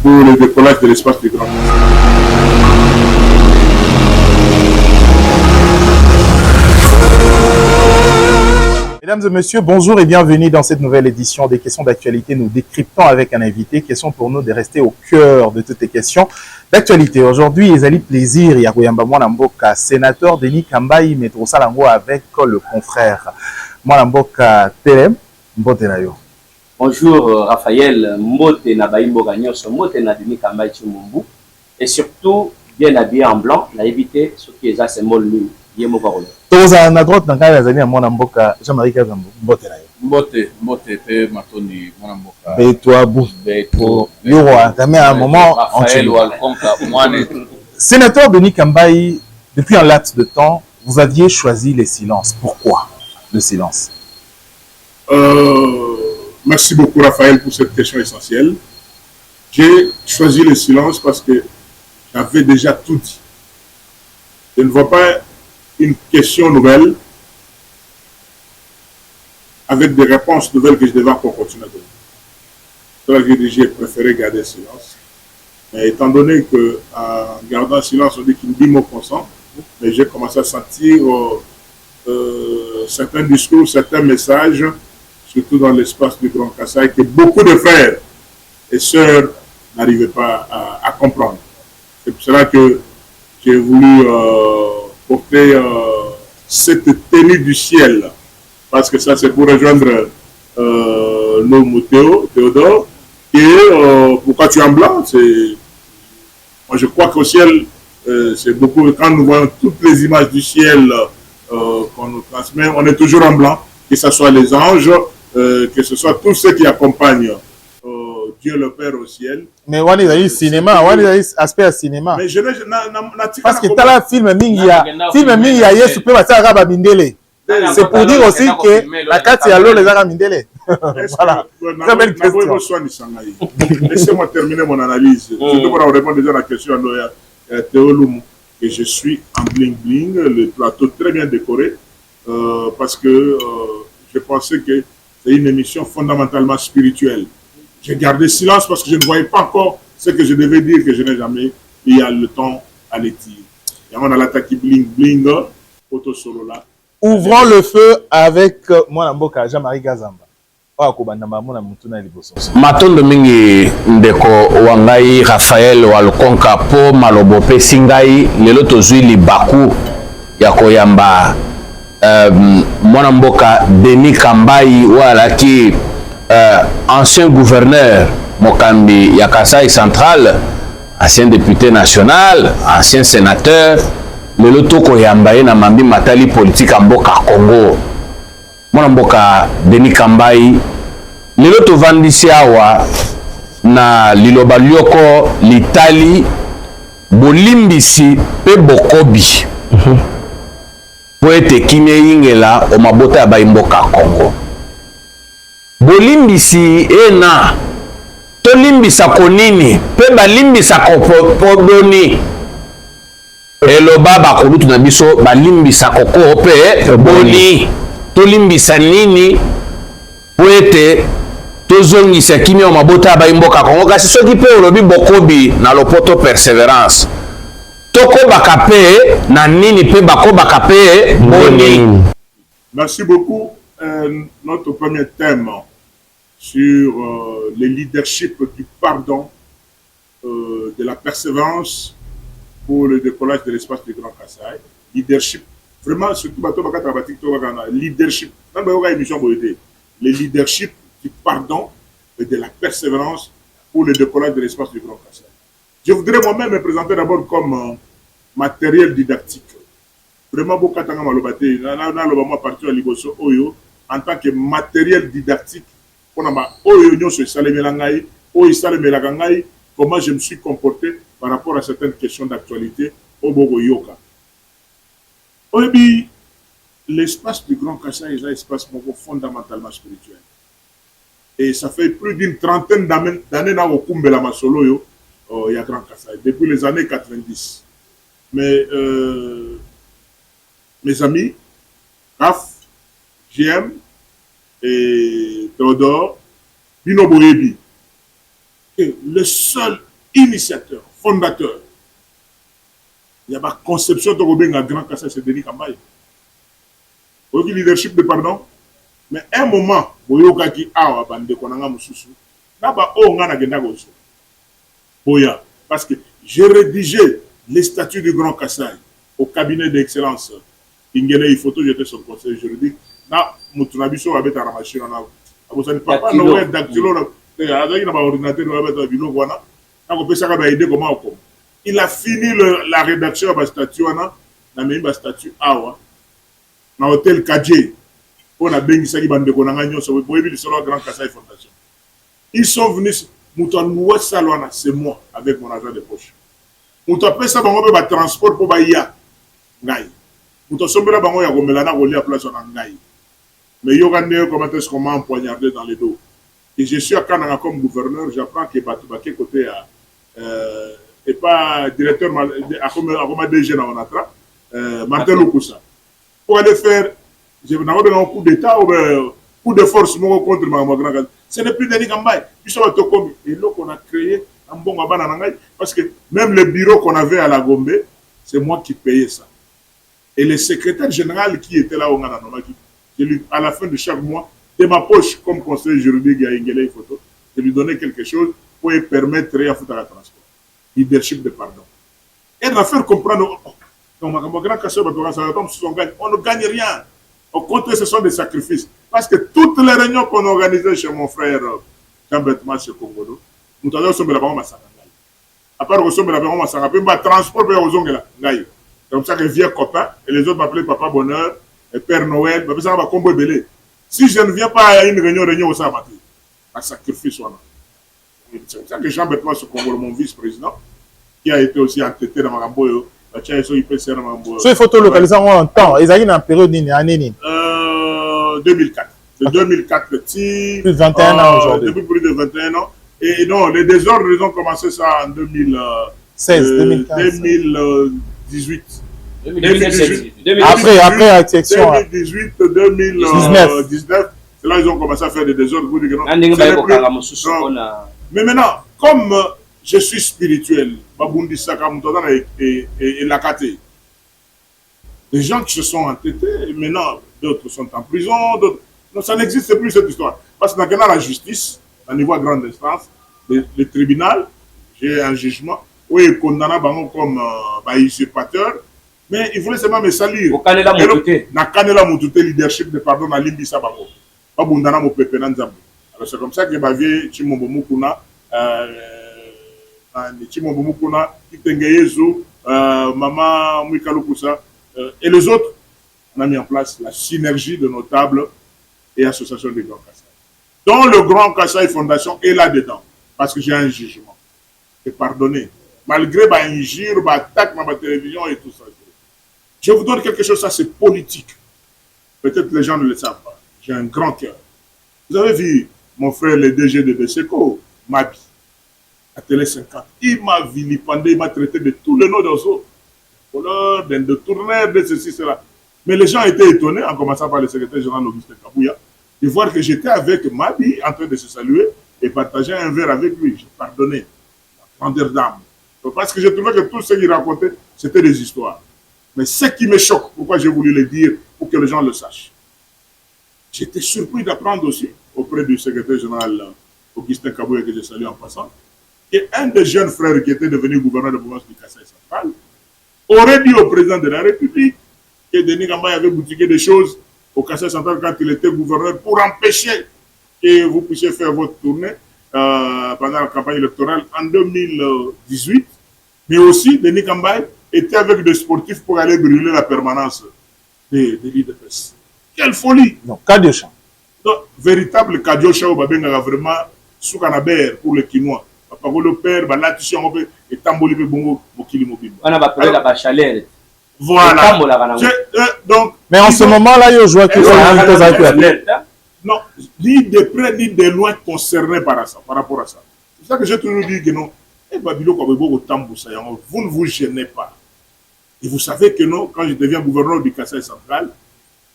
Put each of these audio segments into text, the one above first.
pour le décollage de l'espace du Grand. Mesdames et messieurs, bonjour et bienvenue dans cette nouvelle édition des questions d'actualité. Nous décryptons avec un invité. Question pour nous de rester au cœur de toutes les questions d'actualité. Aujourd'hui, ils allaient plaisir. Yakouyamba Mwanamboka, sénateur Denis Kambayi, Metro Salango avec le confrère Mwanamboka Telem Mbotelayo. Bonjour Raphaël, Mbote Nabayi Mboganyos, Mbote na Denis Kambayi Chumumbu. Et surtout, bien habillé en blanc, n'a évité ce qui est à ce mot lui. Tous à droite dans la zone à Mwanamboka, Jean-Marie Kazambo, Mbotelayo. Mbote, pe Matoni, Mwanamboka. Et toi, Bou. Yoroa, t'as mis un moment en Chine. Sénateur Denis Kambayi, depuis un laps de temps, vous aviez choisi le silence. Pourquoi le silence? Merci beaucoup Raphaël pour cette question essentielle. J'ai choisi le silence parce que j'avais déjà tout dit. Je ne vois pas une question nouvelle avec des réponses nouvelles que je devais encore continuer à donner. J'ai préféré garder le silence. Mais étant donné qu'en gardant le silence, on dit qu'il me dit mot consent, mais j'ai commencé à sentir certains discours, certains messages, surtout dans l'espace du Grand Kasaï, que beaucoup de frères et sœurs n'arrivaient pas à comprendre. C'est pour cela que j'ai voulu porter cette tenue du ciel, parce que ça c'est pour rejoindre l'homme Théodore, et pourquoi tu es en blanc? Moi je crois qu'au ciel, c'est beaucoup, quand nous voyons toutes les images du ciel qu'on nous transmet, on est toujours en blanc, que ce soit les anges, que ce soit tous ceux qui accompagnent Dieu le Père au ciel. Mais on est dans cinéma, on est dans aspect cinéma. Mais je n'ai parce que tu as la film Mingia, Yesu peut passer à Raba Mindele. C'est pour dire aussi que la carte est à l'eau les Arabes Mindele. Voilà. Très belle question. Laissez-moi terminer mon analyse. Je dois répondre déjà à la question à Théoloum. Et je suis en bling bling, le plateau très bien décoré, parce que je pensais que c'est une émission fondamentalement spirituelle. J'ai gardé silence parce que je ne voyais pas encore ce que je devais dire, que je n'ai jamais eu le temps à les dire. Et on a l'attaque bling bling, auto solo là. Ouvrons le feu avec Mwanamboka, Jean-Marie Gazamba. Matondo mingi ndeko wangai Raphaël Walkonka po malobo pe singai lelo tozui libaku ya koyamba Mwanamboka Denis Kambayi wala ki ancien gouverneur Mokambi ya Kasai Central, ancien député national, ancien sénateur, lelo toko yambaye na mambi matali politique a mboka Congo. Mwanamboka Denis Kambayi lelo to vandisi awa na liloba lioko litali bolimbisi pe bokobi po ete kimia yingela o mabota ya baimboka Congo. Bolimbisi ena tolimbisa konini pe balimbisa kopodoni eloba bakolutu na biso balimbisa koko pe boni tolimbisa nini po ete tozongisa kimia mabota ya baimboka Kongo kasi soki pe olobi bokobi na lopoto persévérance tokobaka pe na nini pe bakobaka pe boni. Merci beaucoup. Notre premier thème sur le leadership du pardon, de la persévérance pour le décollage de l'espace du Grand Kasaï. Leadership, vraiment, surtout, leadership, le leadership du pardon et de la persévérance pour le décollage de l'espace du Grand Kasaï. Je voudrais moi-même me présenter d'abord comme matériel didactique. Vraiment, beaucoup de temps, en tant que matériel didactique, comment je me suis comporté par rapport à certaines questions d'actualité au Bogoyoka. L'espace du Grand Kasaï est un espace fondamentalement spirituel. Et ça fait plus d'une trentaine d'années dans le Kumbela Masolo, il y a Grand Kasaï, depuis les années 90. Mais mes amis, Raf, GM et Théodore, Bino Boyebi, le seul initiateur, fondateur. Il y a ma conception de Robin Grand Kassai, c'est Denis Kambaye. Au leadership de pardon. Mais un moment, boyoka ki awa bande konanga mususu. Naba o ngana genda gozo. Boya. Parce que j'ai rédigé les statuts du Grand Kassai au cabinet d'excellence. Ingene photo, j'étais son conseil juridique. Na mutunabiso abeta na machine na. Abosani papa no ouais dactylo na. Azaki na ba ordinateur na abeta bilo wana. Na ko pesa ka ba idée comment on. Il a fini la rédaction de la statue na même ba statue awa na hôtel Kadje. On a bien dit Grand Kassai Fondation. Ils sont venus, c'est moi avec mon agent de poche. Mouton appelle ça bango ba transport pour Bahia. Ngai. Mouton sombela bango ya gomelana à place en Ngai. Mais yogane comment est-ce qu'on m'a empoignardé dans les dos. Et je suis à Kananga comme gouverneur, j'apprends que Batoubaké côté et pas directeur à comme DG dans Onatra, Martin Loukoussa. Pour aller faire je n'ai pas un coup d'État ou un coup de force contre ma grand. Ce n'est plus Denis Kambaye. Et là qu'on a créé un bon Nangai parce que même le bureau qu'on avait à la Gombe, c'est moi qui payais ça. Et le secrétaire général qui était là au Ghana, à la fin de chaque mois, de ma poche comme conseiller juridique à Ingele Photo, de lui donner quelque chose pour lui permettre de faire la transport. Leadership de pardon. Et de la faire comprendre, on ne gagne rien. Au contraire, ce sont des sacrifices. Parce que toutes les réunions qu'on organisait chez mon frère Jean-Bertrand chez Congo, nous avons fait la banque à part que nous avons fait transport vers aux ongles. C'est comme ça que vieux copain, et les autres m'appelaient Papa Bonheur, et Père Noël, ça va combo belé. Si je ne viens pas à une réunion au Sabati, un sacrifice. C'est comme ça que Jean-Bertrand chez Congo, mon vice-président, qui a été aussi entêté dans ma gamboyo. Ces photos localisées en temps, ils ont une période d'une année. 2004. De 2004, plus de 21 ans aujourd'hui. Depuis plus de 21 ans. Et non, les désordres, ils ont commencé ça en 2018. 2018. Après la section. 2018, 2019. C'est là ils ont commencé à faire des désordres. Mais maintenant, comme je suis spirituel, et Lakate. Les gens qui se sont entêtés, maintenant, d'autres sont en prison, d'autres. Non, ça n'existe plus cette histoire. Parce que dans la justice, au niveau de grande instance, le tribunal, j'ai un jugement, où il condamne comme usurpateur, mais il voulait seulement me salir. Au Kanela Moutouté. Na Kanela Moutouté, leadership de pardon, na Limbisa Bango. Pas Bundana mo Pepe Nanzambo. Alors c'est comme ça que Bavier Chimombo Mukuna, Chimombo Mukuna, Kitengeyezu, Maman Mwikalukusa, et les autres, on a mis en place la synergie de notables et associations de Grand Kassai. Dont le Grand Kassai Fondation est là-dedans, parce que j'ai un jugement. Et pardonnez, malgré ma injure, ma attaque, ma télévision et tout ça. Je vous donne quelque chose, ça c'est politique. Peut-être les gens ne le savent pas. J'ai un grand cœur. Vous avez vu mon frère, le DG de Beseko, Mabi, à Télé 50. Il m'a vilipendé, il m'a traité de tous les noms d'oiseaux. De tourneur, de ceci, cela. Mais les gens étaient étonnés, en commençant par le secrétaire général Augustin Kabouya, de voir que j'étais avec Mabi en train de se saluer et partager un verre avec lui. J'ai pardonné, la grandeur d'âme. Parce que j'ai trouvé que tout ce qu'il racontait, c'était des histoires. Mais ce qui me choque, pourquoi j'ai voulu le dire, pour que les gens le sachent. J'étais surpris d'apprendre aussi, auprès du secrétaire général Augustin Kabouya, que je salue en passant, qu'un des jeunes frères qui était devenu gouverneur de province du Kassai central aurait dit au président de la République que Denis Kambaye avait boutiqué des choses au Kassai central quand il était gouverneur pour empêcher que vous puissiez faire votre tournée pendant la campagne électorale en 2018. Mais aussi, Denis Kambaye était avec des sportifs pour aller brûler la permanence des l'IDPS. Quelle folie! Non, Kadiocha. Véritable Kadiocha, Babenga vraiment Soukanaber pour les Quinois. Papa le père, et Tamboli Bongo, Bokili Mobile. On a appelé la chaleur. Voilà. Donc, mais en ce moment-là, il joue que non, ni de près ni de loin concerné par rapport à ça. C'est ça que j'ai toujours dit que non. Et Babilo, vous ne vous gênez pas. Et vous savez que non, quand je deviens gouverneur du Kassai central,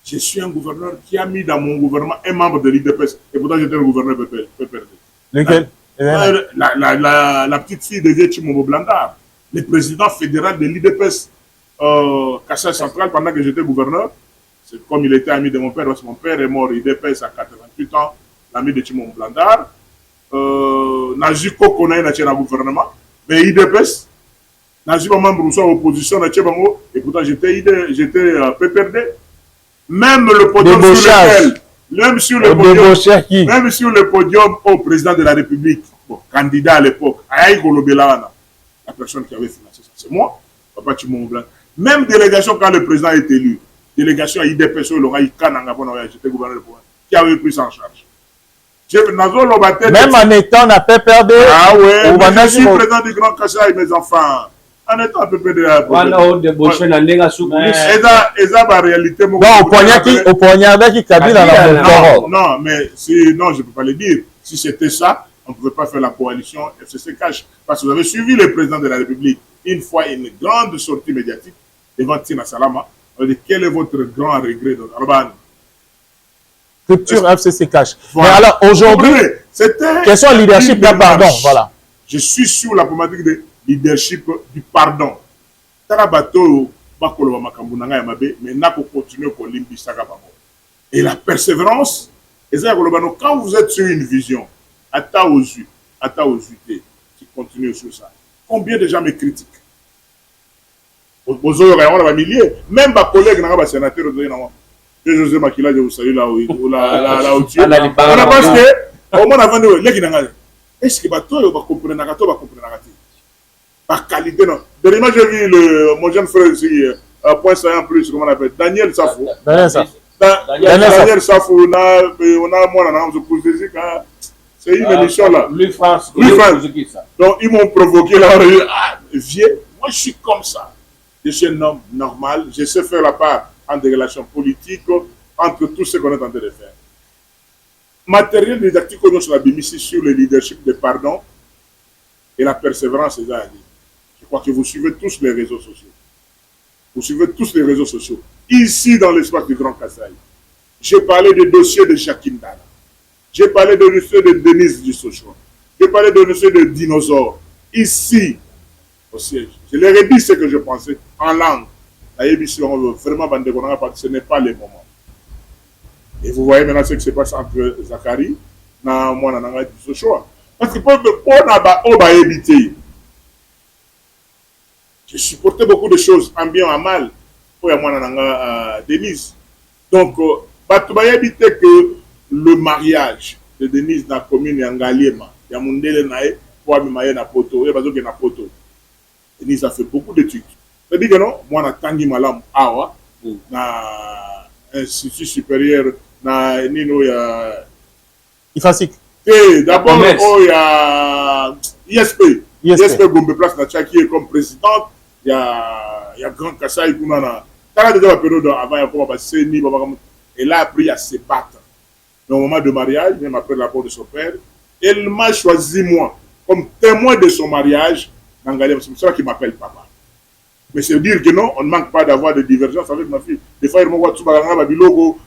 je suis un gouverneur qui a mis dans mon gouvernement un membre de l'IDPS. Et pourtant, j'étais un gouverneur PPRD. Lequel? La petite fille de Chimombo Blandard, le président fédéral de l'IDPS Kassai Central pendant que j'étais gouverneur. C'est comme il était ami de mon père, parce que mon père est mort IDPS à 88 ans, l'ami de Chimombo Blandard. Najiko connaît le gouvernement, mais IDPS, Najiko membre de l'opposition, et pourtant j'étais PPRD. Même le podium sur lequel, même sur le podium au président de la République, bon, candidat à l'époque, la personne qui avait financé ça, c'est moi, Papa Chimombo Blandard. Même délégation quand le président est élu, délégation à IDPS, j'étais gouverneur de Provence, qui avait pris ça en charge. Même en étant à PPRD. Ah ouais, je suis président du Grand Kassai, mes enfants. En étant à PPRD. Et ça, la réalité. Non, au poignardé qui Kabila dans le Toro. Non, mais non, je ne peux pas le dire. Si c'était ça, on ne pouvait pas faire la coalition FCC Cash. Parce que vous avez suivi le président de la République une fois une grande sortie médiatique devant Tina Salama. On dit, quel est votre grand regret dans Alban? Structure FCC Cash. Voilà. Mais alors aujourd'hui, question leadership là, pardon, voilà. Je suis sur la problématique de leadership du pardon. Tarabato, mais n'a pas continué pour l'Imbisaka. Et la persévérance, quand vous êtes sur une vision, à ta aux yeux, qui continue sur ça, combien de gens me critiquent? Même ma collègue, ma sénateur, José Makila, je vous salue là où tu es. On a pensé que, au moins avant de l'église, est-ce que bateau va comprendre par qualité, non. Dernièrement, j'ai vu mon jeune frère ici, point saillant plus, comment on appelle, Daniel Safou. Daniel Safou, on a moi, c'est une émission là. Lui, France. Donc, ils m'ont provoqué là, vieux, moi je suis comme ça. Je suis un homme normal, je sais faire la part entre des relations politiques, entre tout ce qu'on est en train de faire. Matériel didactique sur la BMC sur le leadership de pardon et la persévérance, je crois que vous suivez tous les réseaux sociaux. Vous suivez tous les réseaux sociaux. Ici, dans l'espace du Grand Kassai, j'ai parlé des dossiers de Jacqueline Dana. J'ai parlé de dossier de Denise Dussochon. J'ai parlé de dossier de Dinosaure. Ici, au siège. Je leur ai dit ce que je pensais en langue. Vraiment, ce n'est pas le moment. Et vous voyez maintenant ce qui se passe entre Zachary et moi, parce que pour éviter, je supportais beaucoup de choses, en bien ou en mal, pour moi, Denise. Donc, il éviter que le mariage de Denise dans la commune de Ngaliema, il y a mon délai pour amener na poto, et parce que na poto. Denise a fait beaucoup d'études. C'est-à-dire que non, moi, na tangi malam awa, na institut supérieur, na nino ya. Ifasik. D'abord, il y a ISP. ISP Gombe Place na qui est comme présidente. Il y a Grand Kassai Kounana. Quand il y a une période avant, il y a elle a appris à se battre. Au moment de mariage, même après la mort de son père, elle m'a choisi moi comme témoin de son mariage. C'est pour ça qu'il m'appelle papa. Mais c'est dire que non, on ne manque pas d'avoir des divergences avec ma fille. Des fois, elle me voit tout logo.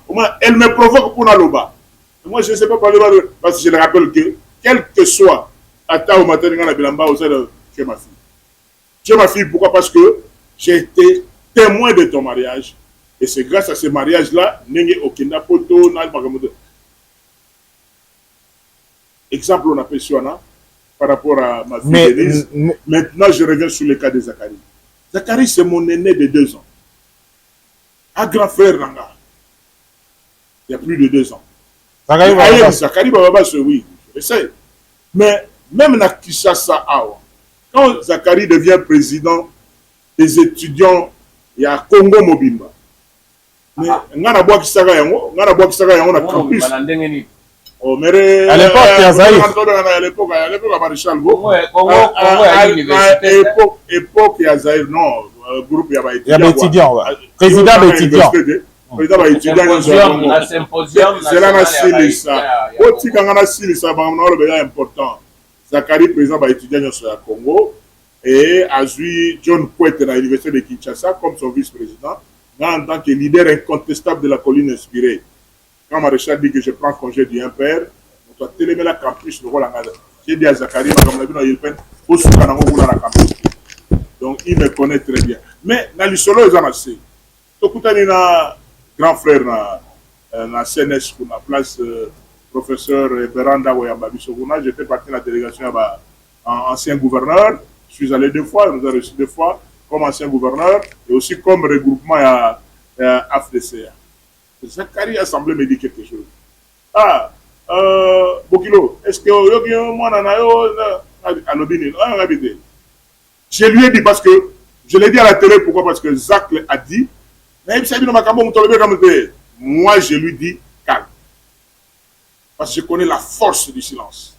Au moins, elle me provoque pour l'aloba. Moi, je ne sais pas parler parce que je le rappelle que, quel que soit Ata ou Mataningana Bilamba, tu es ma fille. Tu es ma fille, pourquoi? Parce que j'ai été témoin de ton mariage. Et c'est grâce à ce mariage-là, Nenge Okenda Poto, exemple, on appelle Suana par rapport à ma fille Denise. Maintenant, je reviens sur le cas de Zachary. Zachary, c'est mon aîné de 2 ans. Un grand frère, Nanga. Il y a plus de 2 ans. Zachary Baba, oui, je sais. Mais même na Kishasa Awa, quand Zachary devient président des étudiants, il y a Congo Mobimba. Mais ngana bois Kisaka yango na campus. Oh mais à l'époque à l'époque Maréchal Go. À l'époque il y a Zaïr non groupe il y a étudiants. Président d'étudiants. Président d'étudiants c'est là na Silisa. Oti kangana Silisa ba important. Zachary président d'étudiants sur le Congo et Azui John Pouet à l'université de Kinshasa comme son vice-président. En tant que leader incontestable de la colline inspirée. Quand Maréchal dit que je prends congé du Impère, on doit télémer la campus, le rôle J'ai dit à Zachary, donc il me connaît très bien. Mais dans le solo, ils en ont assez. Donc, quand il y a un grand frère dans la CNS, pour la place professeur Beranda Wayamba Bissoguna, j'étais parti de la délégation en ancien gouverneur. Je suis allé 2 fois, nous avons reçu 2 fois comme ancien gouverneur et aussi comme regroupement à AFDCA. Zachary a semblé me dire quelque chose. Ah, Bokilo, est-ce que moi, je lui ai dit parce que je l'ai dit à la télé, pourquoi? Parce que Zach a dit, moi je lui dis calme. Parce que je connais la force du silence.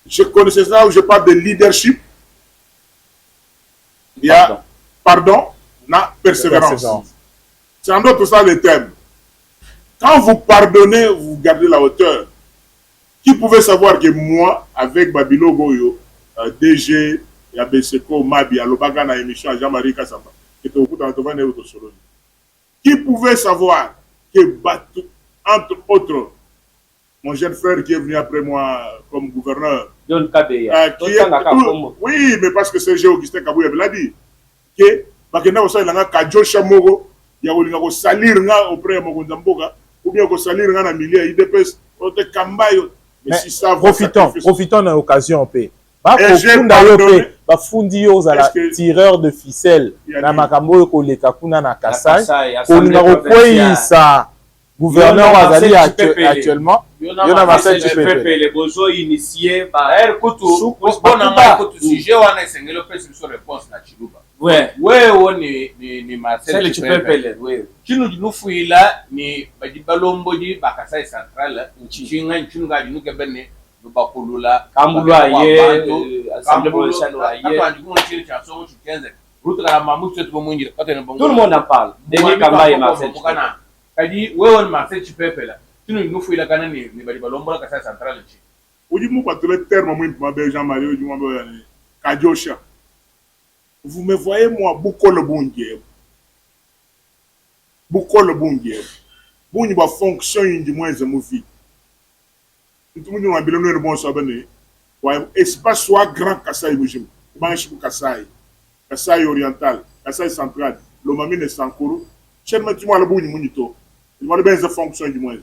Je connaissais ça où je parle de leadership. Il y a pardon, na persévérance. C'est en d'autres ça le thème. Quand vous pardonnez, vous gardez la hauteur. Qui pouvait savoir que moi, avec Babilo Goyo, DG, Yabeseko, Mabi, Alobaga na émission à Jean-Marie Kassamba, qui était au bout d'un solo. Qui pouvait savoir que Batou, entre autres, mon jeune frère qui est venu après moi comme gouverneur, oui, mais parce que Serge Augustin Kabouya l'a dit, que Bakena Osa il a Kajo Chamoro, il y a salir auprès de Mogonzamboga, ou bien salir na milieu IDPS, au te Kambayo. Mais si ça profitons de l'occasion. Bafundi ozala tireur de ficelle na makambo koleka kuna na Kasai olinga kokweyisa gouverneur azali actuellement Yona Marcel Chipepele les besoins initiés par air kutu bona ma kutu sujet wana esengelo pesi so réponse na Chiluba wewe ni Marcel Chipepele wewe chinu dinufuila ni bajibalomboji bakasai central nchinga nchunga dinuke bene bakulula kambulwa ye assemblée provinciale tout le monde en parle Denis Kamba et Marcel kadi wewe ni Marcel Chipepele tinu nufu ila kana ni bali balombola kasa central chi ujimu kwa tole terme mwimbe Jean-Marie ujimu Kajosha. Vous me voyez moi beaucoup le bon Dieu. Beaucoup le bon Dieu. Bon il va fonctionner du moins de mon vie. Tout le monde a besoin de bon sabane. Ouais, espace soit grand Kasai Bujim. Banchi Kasai. Kasai oriental, Kasai central, le mamine Sankuru. Chèrement tu vois le bon munito. Il va bien de fonction du moins.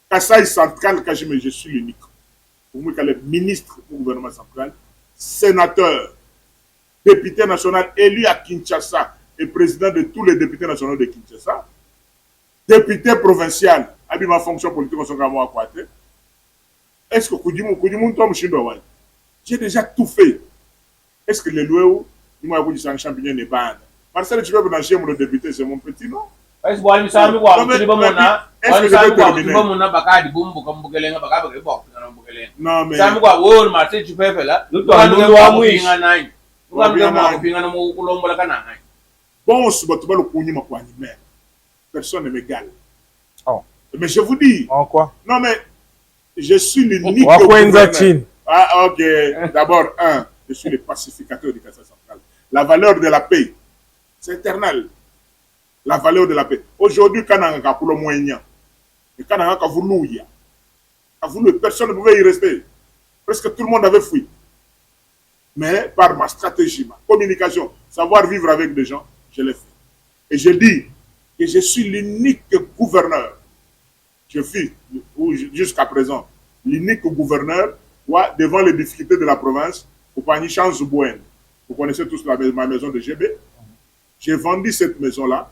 Kasai central, je suis l'unique. Pour moi, le ministre du gouvernement central, sénateur, député national élu à Kinshasa et président de tous les députés nationaux de Kinshasa, député provincial, avec ma fonction politique, est-ce que j'ai déjà tout fait? Est-ce que les lois, ils m'ont dit que c'est un champignon de bande? Marcel, tu veux dans chez mon député, c'est mon petit nom? Est-ce que vous savez quoi? Est-ce que je peux terminer? Non, mais... Bon, personne ne m'égale. Oh. Mais je vous dis... En quoi? Non, mais je suis l'unique gouverneur. Ah, ok. D'abord, je suis le pacificateur du Kassai central. La valeur de la paix, c'est éternel. La valeur de la paix. Aujourd'hui, quand on a pour le moyen, et quand on a voulu, personne ne pouvait y rester. Presque tout le monde avait fui. Mais par ma stratégie, ma communication, savoir vivre avec des gens, je l'ai fait. Et je dis que je suis l'unique gouverneur. Je suis, jusqu'à présent, l'unique gouverneur devant les difficultés de la province, au panier Chance Bouen. Vous connaissez tous ma maison de GB. J'ai vendu cette maison-là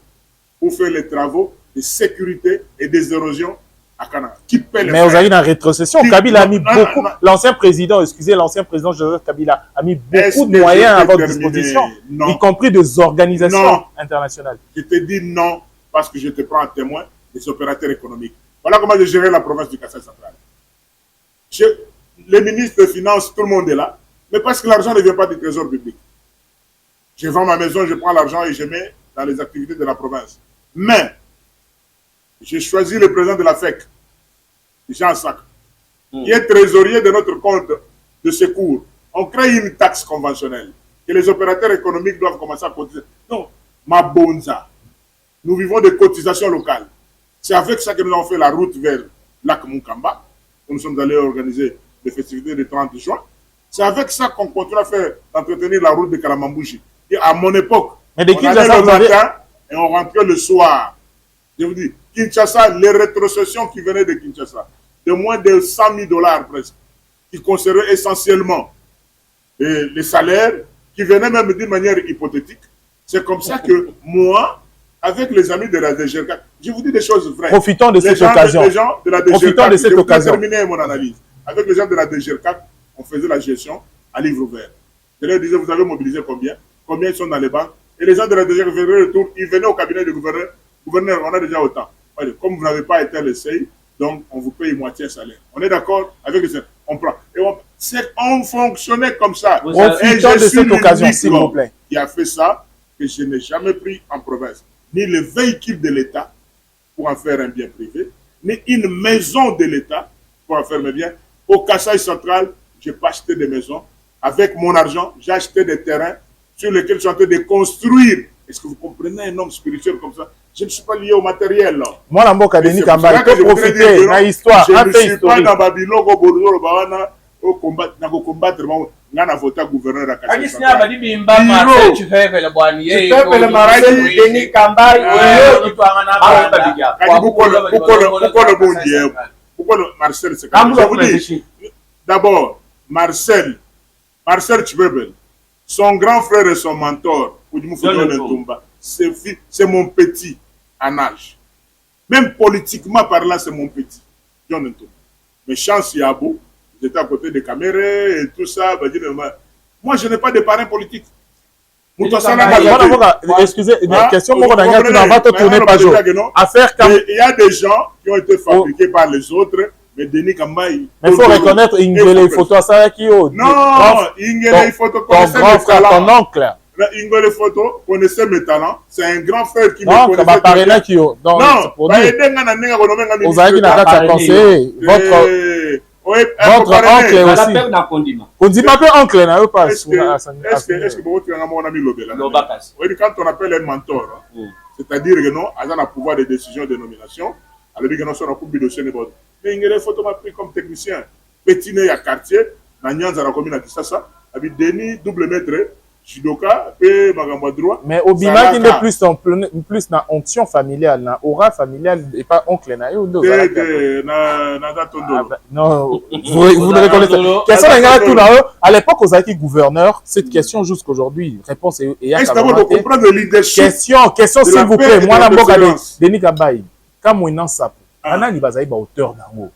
pour faire les travaux de sécurité et des érosions à Canada. Mais vous avez une rétrocession. Kabila a mis beaucoup. L'ancien président, l'ancien président Joseph Kabila a mis beaucoup de moyens à votre disposition, y compris des organisations internationales. Je te dis non parce que je te prends en témoin des opérateurs économiques. Voilà comment j'ai géré la province du Kassai central. Les ministres des Finances, tout le monde est là, mais parce que l'argent ne vient pas du trésor public. Je vends ma maison, je prends l'argent et je mets dans les activités de la province. Mais, j'ai choisi le président de la FEC, Jean Sac, qui est trésorier de notre compte de secours. On crée une taxe conventionnelle que les opérateurs économiques doivent commencer à cotiser. Non, ma bonza. Nous vivons des cotisations locales. C'est avec ça que nous avons fait la route vers Lac Moukamba. où nous sommes allés organiser les festivités du 30 juin. C'est avec ça qu'on continue à faire entretenir la route de Kalamambouji. Et à mon époque, mais de on allait le matin et on rentrait le soir. Je vous dis, Kinshasa, les rétrocessions qui venaient de Kinshasa, de moins de 100 000 $ presque, qui concernaient essentiellement les salaires, qui venaient même d'une manière hypothétique. C'est comme ça que moi, avec les amis de la DGRCAC, je vous dis des choses vraies. Profitons de cette occasion. Les gens de la DGRCAC, je vais terminer mon analyse. Avec les gens de la DGRCAC, on faisait la gestion à livre ouvert. Je leur disais, vous avez mobilisé combien? Combien ils sont dans les banques? Et les gens de la DGRCAC faisaient le tour, ils venaient au cabinet du gouverneur. Gouverneur, on a déjà autant. Comme vous n'avez pas été l'essai, donc on vous paye moitié salaire. On est d'accord avec les... On prend. Et on fonctionnait comme ça. Profitons de cette occasion, s'il vous plaît. Qui a fait ça, que je n'ai jamais pris en province. Ni le véhicule de l'État pour en faire un bien privé, ni une maison de l'État pour en faire un bien. Au Kasaï central, j'ai pas acheté des maisons. Avec mon argent, j'ai acheté des terrains sur lesquels je suis en train de construire. Est-ce que vous comprenez un homme spirituel comme ça? Je ne suis pas lié au matériel. Là. Moi, la mboka Denis Kamba, il faut profiter de l'histoire. Je ne suis pas dans Babylone, au Bordeaux, au combattre, on a voté gouverneur à Kassai. D'abord, Marcel Tchibebel, son grand frère et son mentor, c'est mon petit en âge. Même politiquement parlant, c'est mon petit. Mais chance Yabo, j'étais à côté des caméras et tout ça. Moi, je n'ai pas de parrain politique. Excusez, question, il y a des gens qui ont été fabriqués par les autres. Mais Denis Kambaï. Mais il faut reconnaître Ingele Photo à ça qui est. Non, Ingele Photo connaissait mes talents. Ton oncle. Ingele Photo connaissait mes talents. C'est un grand frère qui me connaissait. Non, votre oncle aussi. Kondima peut oncle n'a pas. Est-ce que mon ami Lobela? Quand on appelle un mentor, c'est-à-dire que non, il a le pouvoir de décision de nomination. Alors, il y a un dossier de bord. Mais il y a des photos pris comme technicien. Petit né à quartier, dans la commune de Kissassa, avec Denis, double maître, judoka, et Magamba droit. Mais au Bima, il est plus dans onction familiale, dans aura familiale, et pas oncle. Non, vous ne reconnaissez pas. Question à l'époque, aux acquis gouverneurs, cette question jusqu'aujourd'hui, réponse est. Est-ce d'abord de comprendre le leadership? Question, s'il vous plaît. Moi, la boca de Denis Kambaï. Comme on en sait. Banani Bazaï ba auteur d'ango.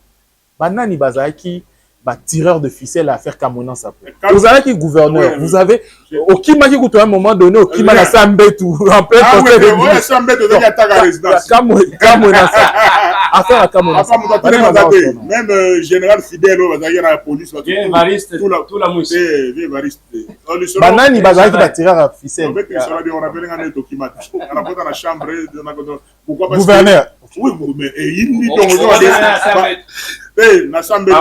Banani Bazaï qui ba tireur de ficelle à faire Kamona Sapo. Vous avez qui gouverneur, vous avez au Kimaki à un moment donné au Kimana Sambetou en plein côté de oui, Sambetou il y a ta résidence. Kamona affaire à Kamona. Même général fidèle au Bazaï la police tout la mousse. Banani Bazaï qui ba tireur à ficelle. On appelle un document. On a pas dans la chambre pourquoi parce gouverneur. Oui, mais il dit donc l'Assemblée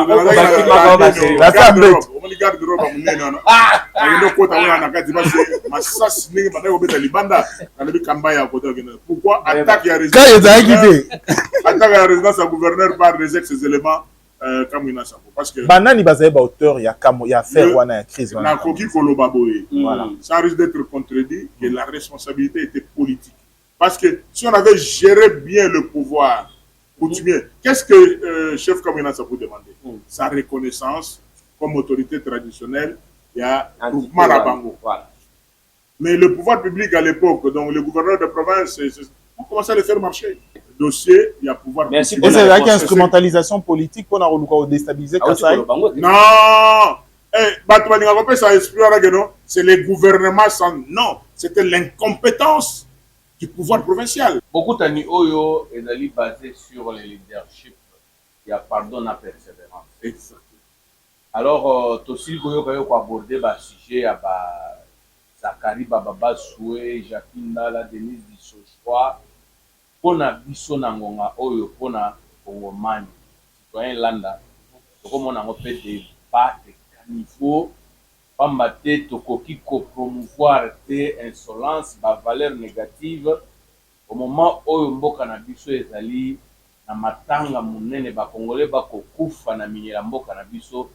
pourquoi attaque la résidence à gouverneur par des ex-éléments comme il parce que banani bazaïba auteur il y a fait wana crise sans risque d'être contredit que la responsabilité était politique. Parce que si on avait géré bien le pouvoir coutumier, qu'est-ce que chef Kamina ça vous demander? Sa reconnaissance comme autorité traditionnelle, il y a groupement Rabango. Voilà. Mais le pouvoir public à l'époque, donc le gouverneur de province, on commence à le faire marcher. Le dossier, il y a pouvoir public. Et c'est avec instrumentalisation politique qu'on a déstabilisé Kassai? Non! C'est les gouvernements sans... Non, c'était l'incompétence du pouvoir provincial. Beaucoup d'années Oyo est basé sur le leadership. Il y a pardon à persévérance. Exactement. Alors, Tossil Goyo va aborder le sujet à Zakari Bababa Soué, Jacqueline Nala, Denise Dissochoa, Pona Bissonangonga Oyo, Pona Ongomani, citoyen Landa, comme on a fait des pas de caniveau, Pambate Tokoki promouvoir tes insolences, ma valeur négative, au moment où Mboka na biso ezali na matanga munene bakongole bakokufa na minyela mboka na biso.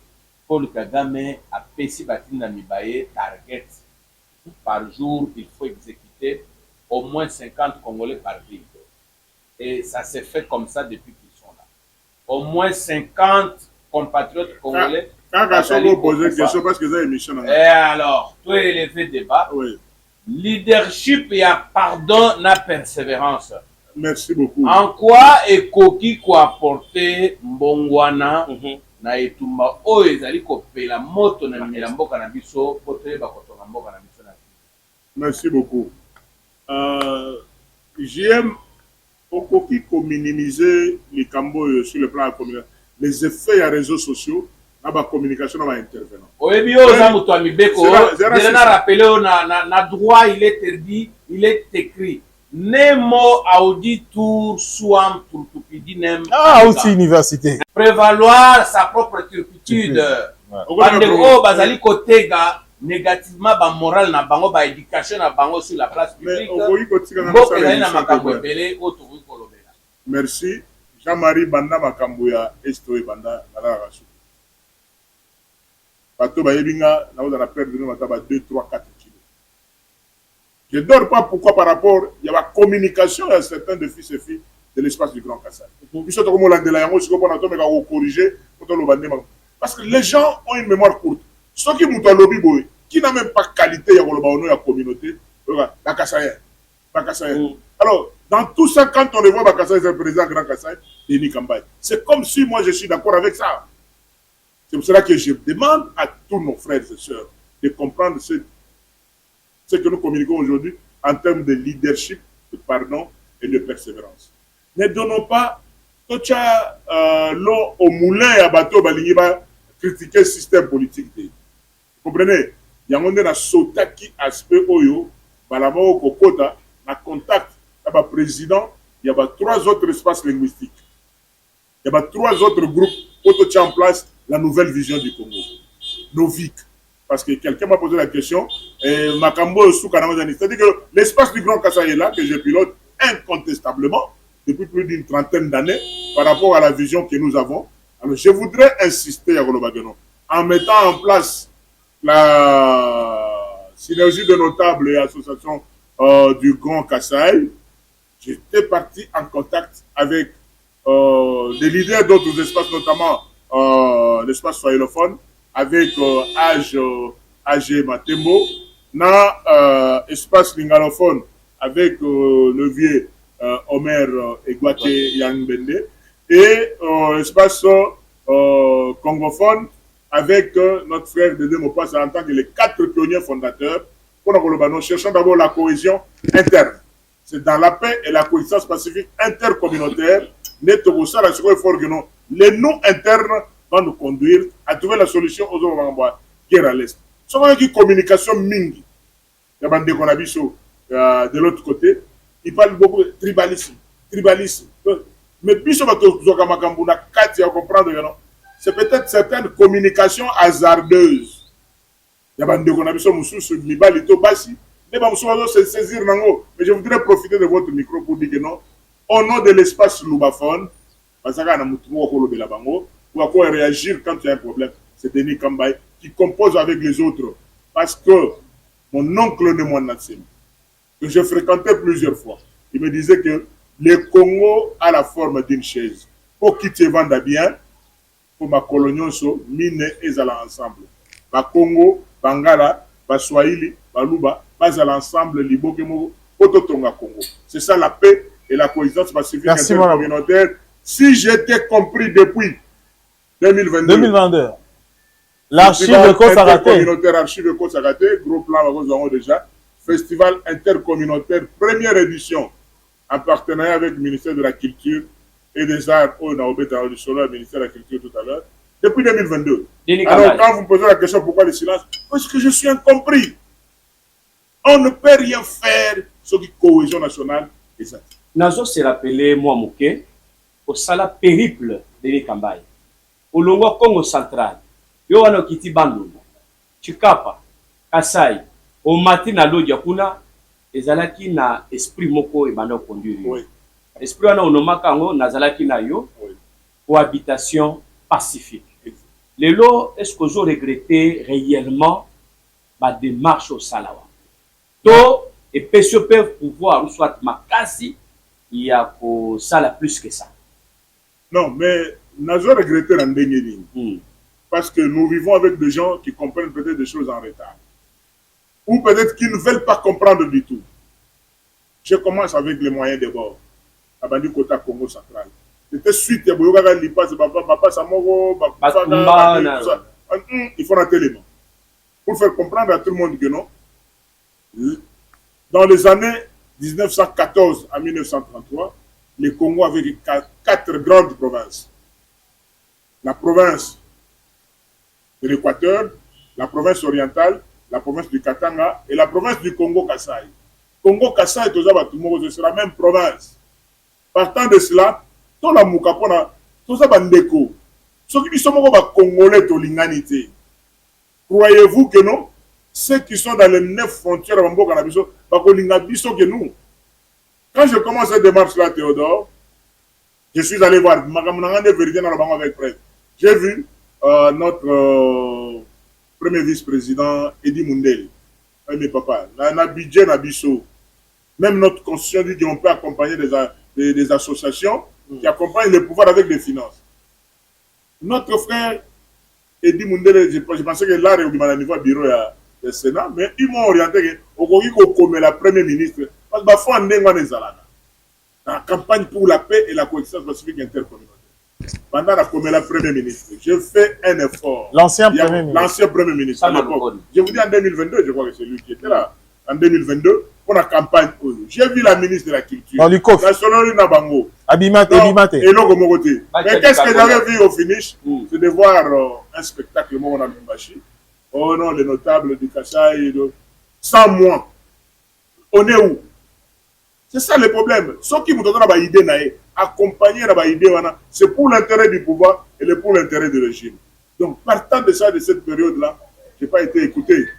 Paul Kagame apesi batinda mibaye target. Par jour, il faut exécuter au moins 50 Congolais par ville. Et ça s'est fait comme ça depuis qu'ils sont là. Au moins 50 compatriotes congolais. Quand Gasson posé question parce que c'est une émission. Et alors, tout est élevé débat. Oui. Leadership, il y a pardon, na persévérance. Merci beaucoup. En quoi est Koki ko apporter Mbongwana na etumba oyo ezali kopela moto na minyela mboka na biso po toyeba kotonga mboka na biso na. Merci beaucoup. J'aime Koki ko minimiser les cambos sur le plan de la communication. Les effets à réseaux sociaux, à la communication, à l'intervenant. Oyebi oza moto ya mibeko, je na rappeler na droit il est interdit, il est écrit. Nemo auditur suam turtupidinem. Ah, aussi université. Prévaloir sa propre turpitude. Bandeko bazali kotega négativement ba moral na bango ba éducation na bango sur la place publique. Mboka ezali na makambo ebele oyo tokoki kolobela. Merci. Jean-Marie Banda makambo ya Estoe Banda na la rasu. Bato ba yebinga na oza na perdre na mataba 2 3 4 kilos. Je ne dors pas pourquoi par rapport il y a la communication à certains de fils et filles de l'espace du Grand Kassai. Parce que les gens ont une mémoire courte. Ceux qui m'ont lobby boy, qui n'a même pas qualité il y a la communauté, la Kassaïen. Alors, dans tout ça, quand on le voit, Bakassaï, c'est le président Grand Kassai, Denis Kambay. C'est comme si moi je suis d'accord avec ça. C'est pour cela que je demande à tous nos frères et sœurs de comprendre ce que nous communiquons aujourd'hui en termes de leadership, de pardon et de persévérance. Ne donnons pas l'eau au moulin à bateau va critiquer le système politique. Vous comprenez? Il y a un monde qui aspect oyo, balamo kokota, na contact, il y a président, il y a 3 autres espaces linguistiques. Il y a 3 autres groupes pour mettre en place la nouvelle vision du Congo. Novic. Parce que quelqu'un m'a posé la question, c'est-à-dire que l'espace du Grand Kassai est là, que je pilote incontestablement, depuis plus d'une trentaine d'années, par rapport à la vision que nous avons. Alors je voudrais insister à Golobageno, en mettant en place la synergie de notables et associations du Grand Kassai. J'étais parti en contact avec des leaders d'autres espaces, notamment l'espace swahilophone, avec AG Matembo, na espace lingalophone avec le vieux Omer Egwate Yangbende, et espace congophone avec notre frère Dédé Mopassa en tant que les 4 pionniers fondateurs. Nous cherchons d'abord la cohésion interne. C'est dans la paix et la coexistence pacifique intercommunautaire. Les noms internes vont nous conduire à trouver la solution aux autres guerre à l'Est. Ce qui est communication mingi. Il y a des de l'autre côté, ils parlent beaucoup de tribalisme. Mais puis c'est peut-être certaines communications hasardeuses. Il y a des mais je voudrais profiter de votre micro pour dire que non, au nom de l'espace loubaphone, parce ou à quoi réagir quand il y a un problème. C'est Denis Kambay qui compose avec les autres. Parce que mon oncle de moi, que je fréquentais plusieurs fois, il me disait que le Congo a la forme d'une chaise. Pour qui te vende bien, pour ma colonioso, mine et zala ensemble. Ba Congo, Bangala, ba Swahili, ba Luba, ba l'ensemble, Libokemo, Ototonga Congo. C'est ça la paix et la cohésion pacifique intercommunautaire. Si j'étais compris depuis 2022. L'archive intercommunautaire, archive Kosaraté, gros plan, nous avons déjà. Festival intercommunautaire, première édition, en partenariat avec le ministère de la Culture et des Arts, on a obéi à le ministère de la Culture tout à l'heure, depuis 2022. Alors, quand vous me posez la question pourquoi le silence, parce que je suis incompris. On ne peut rien faire sur la cohésion nationale. Nazo se rappelé, moi, Mouké, au sala périple de Kambay. Au Longo Congo central, yo wana kiti Bandundu, Chikapa, Kasai, au matin na Lodja kuna, ezalaki na esprit moko et bando conduire. Oui. esprit wana onomaka yango nazalaki na yo cohabitation pacifique. Lelo, est-ce que vous regrettez réellement ma démarche au Salawa? To et peut peuvent pouvoir soit makasi il y a ko sala plus que ça. Non, mais n'a pas regretté la ligne. Parce que nous vivons avec des gens qui comprennent peut-être des choses en retard. Ou peut-être qu'ils ne veulent pas comprendre du tout. Je commence avec les moyens de bord. Abandi Kota Congo central. C'était suite à Boyoga Lipa, Papa Samoro, il faut rater les mots. Pour faire comprendre à tout le monde que non, dans les années 1914 à 1933, le Congo avait quatre grandes provinces. La province de l'Équateur, la province orientale, la province du Katanga et la province du Congo-Kassai. Congo-Kassai, c'est la même province. Partant de cela, tout la Moukapona, tout ça, Bandeko. Ceux qui sont Congolais, de l'humanité. Croyez-vous que non? Ceux qui sont dans les 9 frontières de Mboka-Nabiso, Bakolingabiso que nous. Quand je commence cette démarche-là, Théodore, je suis allé voir avec presse. J'ai vu notre premier vice-président, Edi Mundeli. Mes papas, Nabidje Nabiso. Même notre constitution dit qu'on peut accompagner des associations qui accompagnent le pouvoir avec des finances. Notre frère Edi Mundele, je pensais que là, il y a un niveau bureau du Sénat, mais ils m'ont orienté comme la première ministre. Parce que parfois, on est la campagne pour la paix et la coexistence pacifique intercommunautaire. Pendant la première ministre, je fais un effort. L'ancien premier ministre. L'ancien premier ministre. À l'époque. Je vous dis en 2022, je crois que c'est lui qui était là. En 2022, pour la campagne. J'ai vu la ministre de la Culture. Dans l'ICOF. National Nabango. Abimate. Et l'autre côté. Mais qu'est-ce que j'avais vu au finish? C'est de voir un spectacle mon ami Mbashi. Oh non, les notables du Kassai. Sans moi. On est où? C'est ça le problème. Ceux qui vous donnent une idée, accompagner la idée, c'est pour l'intérêt du pouvoir et pour l'intérêt du régime. Donc, partant de ça, de cette période-là, je n'ai pas été écouté.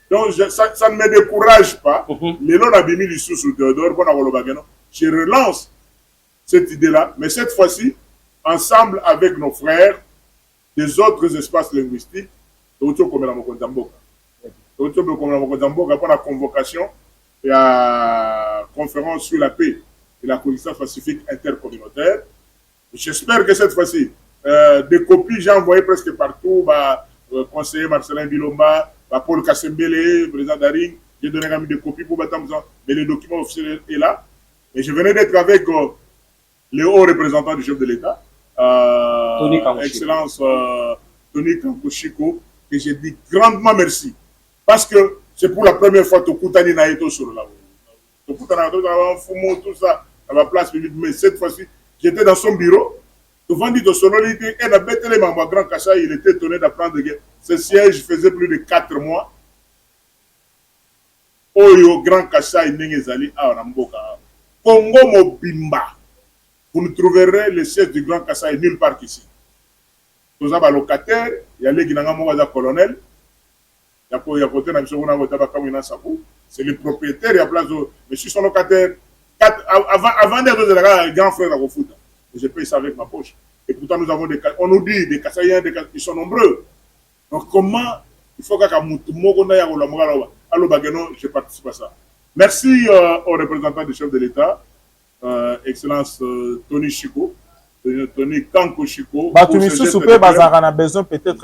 Donc, ça ne me décourage pas. Les lots d'Abimi du sous Théodore, je relance cette idée-là, mais cette fois-ci, ensemble avec nos frères des autres espaces linguistiques, pour la convocation et la conférence sur la paix et la coexistence pacifique intercommunautaire. J'espère que cette fois-ci, des copies, j'ai envoyé presque partout, conseiller Marcelin Bilomba, Paul Kassembele, président d'Aring, j'ai donné des copies pour Batamzan, mais le document officiel est là. Et je venais d'être avec le haut représentant du chef de l'État, Excellence Tony Kankoshiko, et j'ai dit grandement merci. Parce que c'est pour la première fois que Koutani n'a été sur la route. Tout ça, à la place publique, mais cette fois-ci, j'étais dans son bureau. Devant dit de sonorité, et la bête les membres Grand Kassai, il était étonné d'apprendre que ce siège faisait plus de 4 mois. Oyo Grand Kassai Nengezali à Ramboka. Congo Mobimba. Vous ne trouverez le siège du Grand Kassai nulle part ici. Tous les locataires, il y a les Guinangamoga colonel. C'est le propriétaire, il y a place de. Mais je suis son locataire. Avant d'être le grand frère à Rofuta. Je paye ça avec ma poche. Et pourtant, nous avons on nous dit des Kassaïens, ils sont nombreux. Donc, comment il faut que je participe à ça. Merci au représentant du chef de l'État, Excellence Tony Chiko, Tony Kanko Chiko. On a besoin peut-être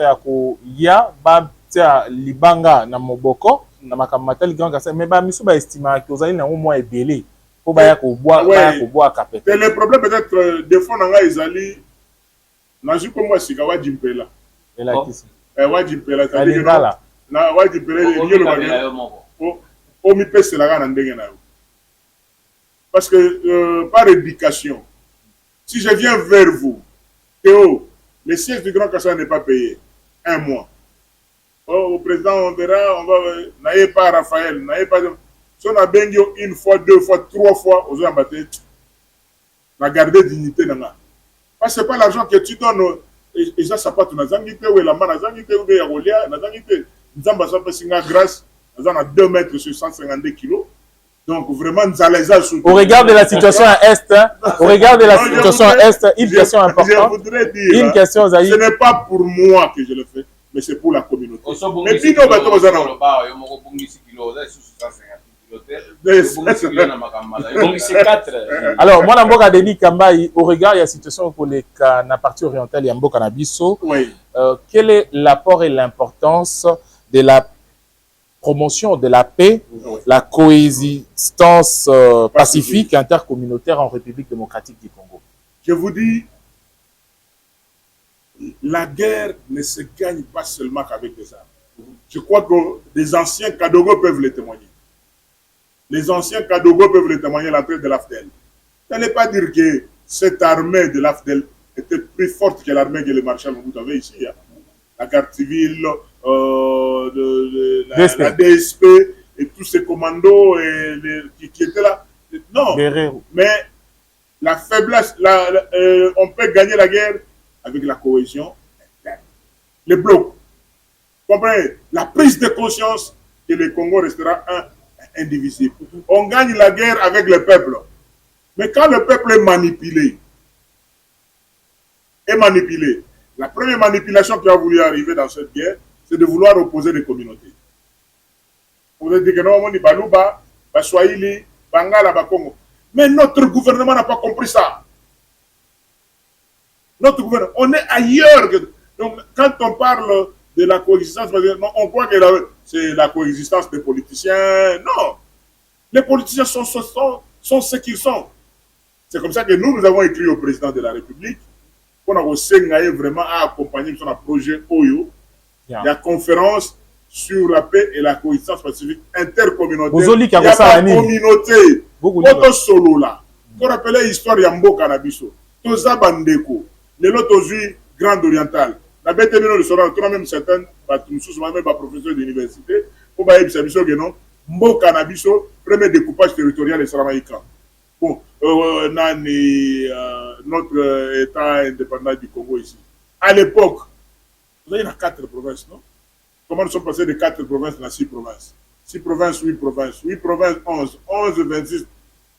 ya libanga na moboko na makamata grand Kassai mais ba misu ba estima que ozali na au moins ebelé pour ba ya ko bois capete. Le problème peut-être des fois na ezali na juko moi sikawa jimpela. Ela kisi. Wajimpela c'est-à-dire na wajimpela le o mi pese la na ndenge na yo. Parce que par éducation, si je viens vers vous, Théo, le siège du Grand Kassai n'est pas payé 1 mois. Au président, on verra, on va. N'ayez pas Raphaël, n'ayez pas. Si on a béni 1 fois, 2 fois, 3 fois, aux gens battus, on a gardé dignité. Parce que ce n'est pas l'argent que tu donnes. Et ça, ça part de Nazangité, ou la main Nazangité, ou la Rolia, Nazangité. Nous avons besoin de grâce, nous avons 2 mètres sur 152 kilos. Donc vraiment, nous allons soutenir. Au regard de la situation à Est, au regard de la situation à Est, une question importante. Je voudrais dire, une question, ce n'est pas pour moi que je le fais, mais c'est pour la communauté. Mais puis nous, alors, moi, Namboka Denis Kambai, au regard de la situation pour les na partie orientale, Yamboka Nabiso, quel est l'apport et l'importance de la promotion de la paix, la coexistence pacifique intercommunautaire en République démocratique du Congo? Je vous dis, la guerre ne se gagne pas seulement qu'avec des armes. Je crois que les anciens Kadogo peuvent le témoigner. Les anciens Kadogo peuvent le témoigner à l'entrée de l'AFDEL. Ça ne veut pas dire que cette armée de l'AFDEL était plus forte que l'armée que le maréchal Mobutu avait ici. Hein. La garde civile, la DSP et tous ces commandos qui étaient là. Non, mais la faiblesse, on peut gagner la guerre avec la cohésion interne. Les blocs. Comprenez? La prise de conscience que le Congo restera indivisible. On gagne la guerre avec le peuple. Mais quand le peuple est manipulé, la première manipulation qui a voulu arriver dans cette guerre, c'est de vouloir opposer les communautés. Vous avez dit que non, on dit Balouba, Baswahili, Bangala, Bakongo. Mais notre gouvernement n'a pas compris ça. Notre gouvernement, on est ailleurs. Donc, quand on parle de la coexistence, on croit que c'est la coexistence des politiciens. Non. Les politiciens sont ce qu'ils sont. C'est comme ça que nous avons écrit au président de la République qu'on a aussi vraiment accompagné son projet OYO, la conférence sur la paix et la coexistence pacifique intercommunautaire. Il y a la communauté. Auto solo là. Qu'on appelait l'histoire Yambo Canabiso. Toza Bandeko. Les lots Grande Orientale. La bête de le soir, on a même certains, même professeurs d'université, pour bailler Bisabiso Genon, Mbo Canabiso, premier découpage territorial de Saramaïka. Bon, notre État indépendant du Congo ici. À l'époque, vous avez 4 provinces, non? Comment nous sommes passés de 4 provinces à 6 provinces? 6 provinces, 8 provinces, 8 provinces, 11, 11, 26.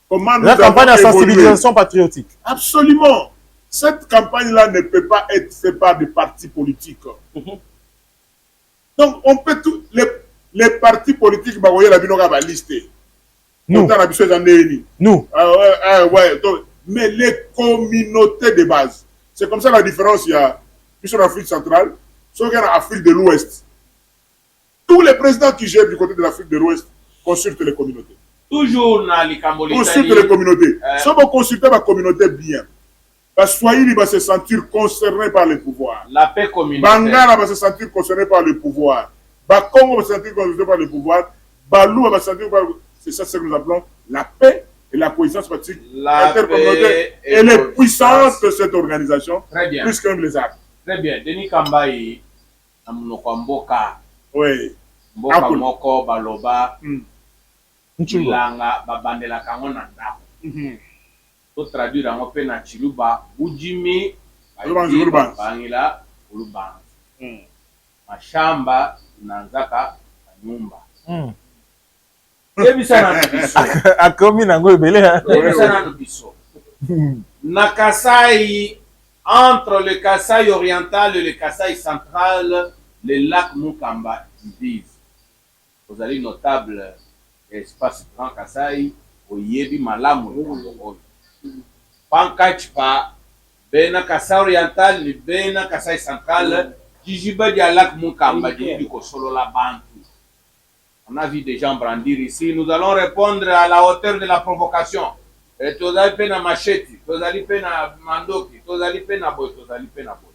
Comment nous la campagne de sensibilisation patriotique. Absolument. Cette campagne-là ne peut pas être faite par des partis politiques. Donc, on peut tout. Les partis politiques, bah, voyez, la binoga va lister. Nous. Nous. Mais les communautés de base. C'est comme ça la différence. Il y a sur l'Afrique centrale, sur l'Afrique de l'Ouest. Tous les présidents qui gèrent du côté de l'Afrique de l'Ouest consultent les communautés. Toujours dans les Cambodgiens. Consultent les communautés. Si on consulte la communauté bien, Swahili va se sentir concerné par le pouvoir. La paix communautaire. Bangala va se sentir concerné par le pouvoir. Bakongo va se sentir concerné par le pouvoir. Balou va se sentir par le pouvoir. C'est ça ce que nous appelons la paix et la cohésion pacifique intercommunautaire. Elle est puissante de cette organisation. Très bien. Plus qu'un les arts. Très bien. Denis Kambai, Mboka. Oui. Mboka Moko, Baloba. Ilanga, Babandela Kangona. To traduire en open na Chiluba, Ujimi, Bangila, Ulubanza. Mashamba, Nanzaka, Nyumba. Akomi nango ebele. Na Kasai, entre le Kasai oriental et le Kasai central, le lac Mukamba divise. Vous allez notable espace Grand Kasai, Oyebi Malamu. Pankachpa, Bena Kasai oriental, ni Bena Kasai central, Jijiba di lac Mukamba du Kosolo la Bantu. On a vu des gens brandir ici. Nous allons répondre à la hauteur de la provocation. Tozali pena macheti, tozali pena mandoki, tozali pena boy, tozali pena boy.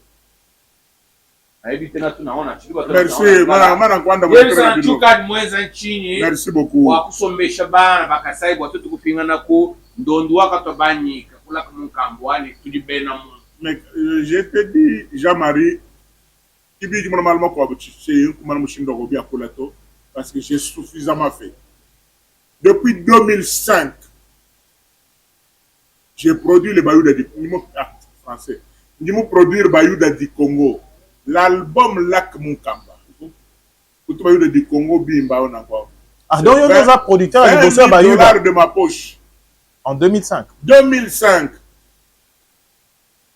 Merci beaucoup. Wakusombesha bana bakasai bwatoto kupingana ko ndondu wakato banyika kula kumukambwani tuli bena mu. Mais je te dis Jean-Marie kibi ki normalement ko abuchi kuma mushindo ko bia kulato parce que j'ai suffisamment fait. Depuis 2005 j'ai produit le Bayou du Congo français. Nous produire Bayou du Congo. L'album Lac Mukamba. Bayou du Congo bimba on encore. Ah, donc, il y a un producteur à négocier $20 de ma poche. En 2005. 2005.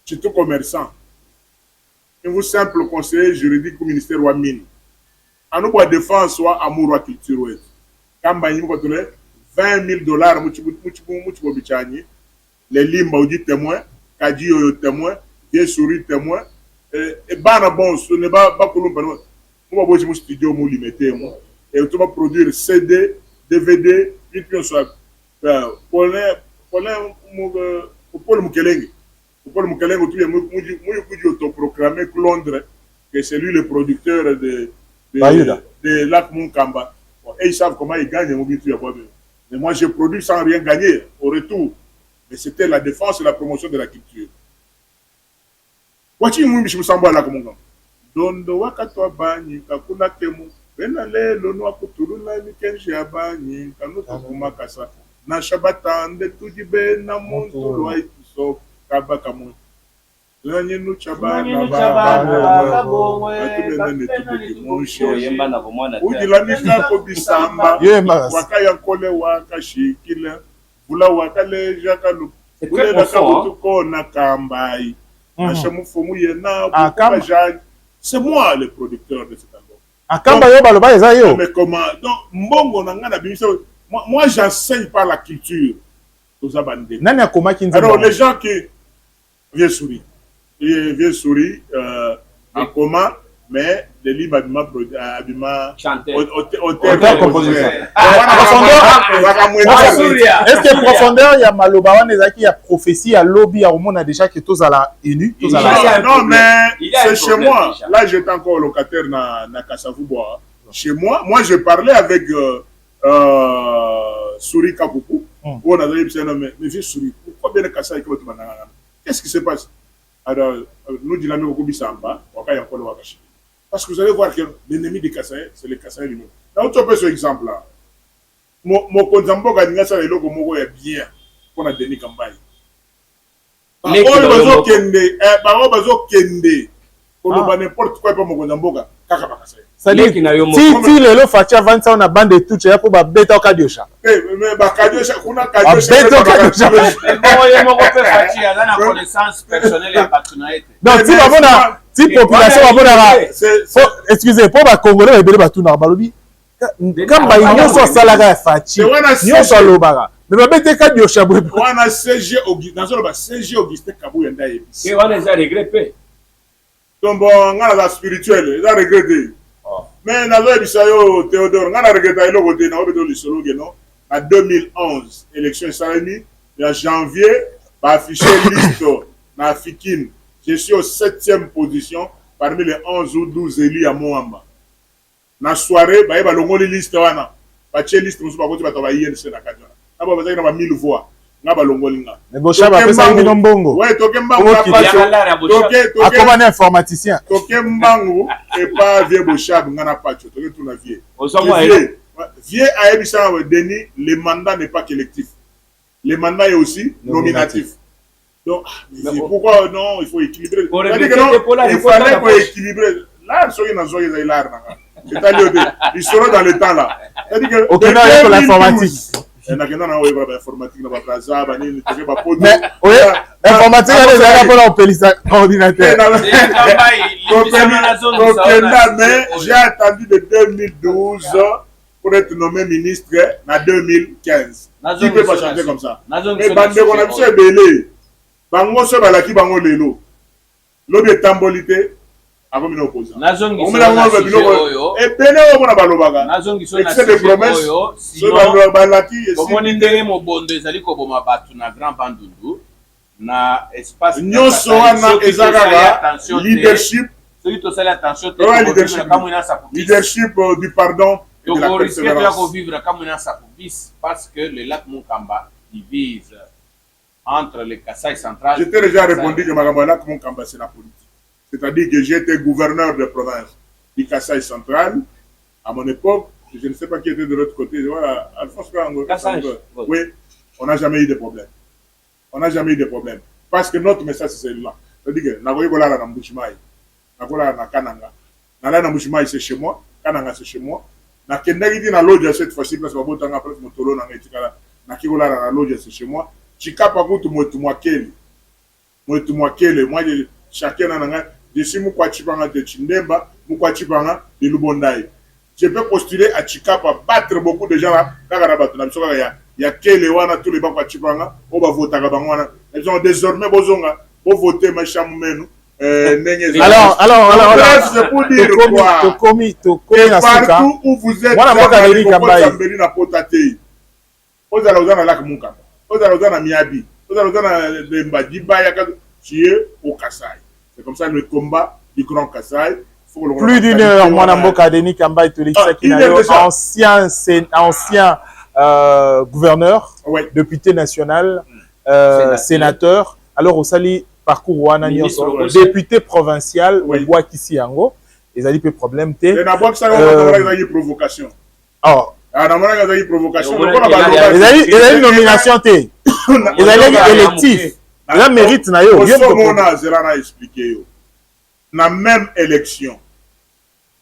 Je suis tout commerçant. Un vous simple conseiller juridique au ministère de la Mine. En nous, pour défense, soit amour ou culture. Quand il y a $20, les limba ou dit témoin, Kadi témoin, Vieux Souris témoin, et bana bon, ce n'est pas pour nous. Moi, je suis studio, moi, limité, moi. Et tu vas produire CD, DVD, puis on soit pour le Mukelenge. Pour le Mukelenge, tu es autoproclamé Londres, que c'est lui le producteur de Lac Munkamba. Et ils savent comment ils gagnent. Mais moi, j'ai produit sans rien gagner au retour. Mais c'était la défense et la promotion de la culture. Wati mwi mshimsamba la kumunga. Dondo wakatwa banyi kakuna kemu. Bena lelo nwa kuturula mikenji ya banyi kanuta kumakasa. Na shabatande tujibe na muntu lwa ituso kabaka mwi. Lanyi nuchabana baba bonwe. Atubena netubuki monshe. Ujilanika kobisamba. Wakaya kole wakashikila. Vula wakale jakalu. Ule nakabutuko na kambai. C'est moi le producteur de cet album. Mais comment? Donc, moi j'enseigne par la culture. Alors les gens qui viennent sourire, en commun, mais les livres habillement auteur compositeur. Est-ce que profondeur il y a Maloba il y a prophétie, il y a lobby, on a déjà que tous à la énu, tous à la. Non mais c'est chez moi. Là j'étais encore locataire na Kassavoubois. Chez moi, je parlais avec Souri Kapoupou. On a dit mais vieux Souri, pourquoi bien Kassa et qu'est-ce qui se passe? Alors nous disons la même Samba, Wakaya Kolo Wakashi. Parce que vous allez voir que l'ennemi des Kassai, c'est les Kassai lui-même. Là, tu peux ce exemple-là. Mon Konzambo Gadinga, ça, le logo Mogo est bien. Pour la Denis Kambaye. Par contre, Bazo Kende. Pour n'importe quoi, pour mon Konzambo, Kakaba Kassai. C'est-à-dire, si le Fatia 20 ans, on a bande de tout, tu as pour bêta au Kadiocha. Mais Kadiocha, on a Kadiocha. Bêta au Kadiocha. La connaissance personnelle et partenariat. Donc, si la population, excusez, pour les Congolais, ils veulent tout normalement. Quand ils ont soit salaga Fatia, ils ont soit l'obara. Mais bêta Kadiocha. On a CG Augustin Kabou Yanda Ebis. Et on les a regrettés. Donc, on a la spirituelle, ils ont regretté. Mais Nazo Théodore, on a regretté le côté en 2011, élection Salami, en janvier, affiché liste na Fikine. Je suis au 7e position parmi les 11 ou 12 élus à Moamba. Dans la soirée, il y a une liste. Il y a une liste qui est à 1000 voix. Mais Bochab a fait ça en bongo. Ouais, Comment informaticien? Tokembango et pas vieux Bochab, on n'a pas tout na vieux. Vieux a Denis, le mandat n'est pas collectif. Le mandat est aussi nominatif. Donc, pourquoi non, il faut équilibrer. Il fallait pour équilibrer. Là, ils seront dans le temps là. Ok, non, il faut l'informatique. Mais informatique, ordinateur. Mais j'ai attendu de 2012 pour être nommé ministre en 2015. Qui peut pas chanter comme ça? Mais bande on a fait belé. Bango se balaki bango lelo. L'objet tambolité. Avant de opposants. On met la main sur le et péné au monde à Balobaga. Excès de promesses. Comme on est mon bon des alliés comme ma batu na grand bandundu na espace. Nyosoana ezagaga leadership. Celui qui a l'attention. Leadership du pardon et de la persévérance. Parce que le lac Munkamba divise entre les Kassai centrales. Je t'ai déjà répondu que le lac Munkamba c'est la politique. C'est-à-dire que j'étais gouverneur de province du Kassai central. À mon époque, je ne sais pas qui était de l'autre côté. Voilà, Alphonse Kango. Oui, on n'a jamais eu de problème. On n'a jamais eu de problème. Parce que notre message, c'est celui-là. C'est-à-dire que Nagoye na Mbushimai, Nagoye na Kananga. Nala na Mbushimai, c'est chez moi. Kananga, c'est chez moi. Na kendaki dit na lodge cette fois-ci parce que botanga place motolo na ngetikala na kikola na lodge c'est chez moi. Chikapa kutu motu mwakele. Motu mwakele moi chacun na nga je suis mukwa chipanga de Chindemba, mukwa chipanga de Lubondai. Je peux postuler à Chikapa battre beaucoup de gens là kaka batu na bisoka ya kele wana tous les bakwa chipanga o ba votaka bangwana. Ils ont désormais bozonga pour voter machin menu. Alors, c'est pour dire quoi? Partout où vous êtes, vous allez dans lac Mouka, vous allez dans Miabi, vous allez dans Mbadiba, tu es au Kassai. C'est comme ça le combat du Grand Kassai. Plus d'une heure, mon amboka Denis Kamba et ancien gouverneur, député national, sénateur. Alors, au Sali, parcours wana nyonso député provincial bois kisi yango ezali pe problème te na bois ça ezali provocation na mona ezali provocation ezali nomination te ezali électif la mérite na yo mona zela na expliquer yo na même élection